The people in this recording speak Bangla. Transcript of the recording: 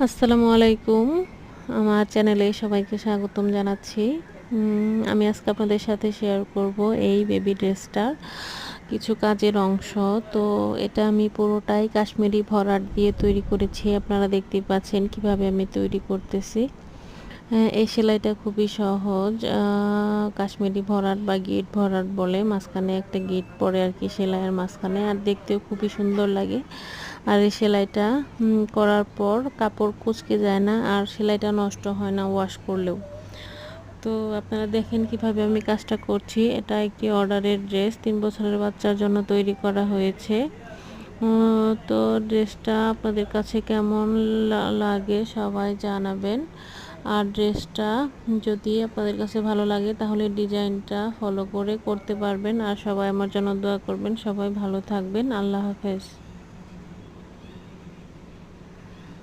আসসালামু আলাইকুম। আমার চ্যানেলে সবাইকে স্বাগতম জানাচ্ছি। আমি আজকে আপনাদের সাথে শেয়ার করব এই বেবি ড্রেসটার কিছু কাজের অংশ। তো এটা আমি পুরোটাই কাশ্মীরি ভরাট দিয়ে তৈরি করেছি। আপনারা দেখতেই পাচ্ছেন কিভাবে আমি তৈরি করতেছি। এই সেলাইটা খুবই সহজ। কাশ্মীরি ভরাট বা গিট ভরাট বলে, মাঝখানে একটা গিট পরে আর কি সেলাইয়ের মাঝখানে, আর দেখতেও খুবই সুন্দর লাগে। আর এই সেলাইটা করার পর কাপড় কুঁচকে যায় না, আর সেলাইটা নষ্ট হয় না ওয়াশ করলেও। তো আপনারা দেখেন কিভাবে আমি কাজটা করছি। এটা একটি অর্ডারের ড্রেস, 3 বছরের বাচ্চার জন্য তৈরি করা হয়েছে। তো ড্রেসটা আপনাদের কাছে কেমন লাগে সবাই জানাবেন। আর ড্রেসটা যদি আপনাদের কাছে ভালো লাগে তাহলে ডিজাইনটা ফলো করে করতে পারবেন। আর সবাই আমার জন্য দোয়া করবেন। সবাই ভালো থাকবেন। আল্লাহ হাফেজ।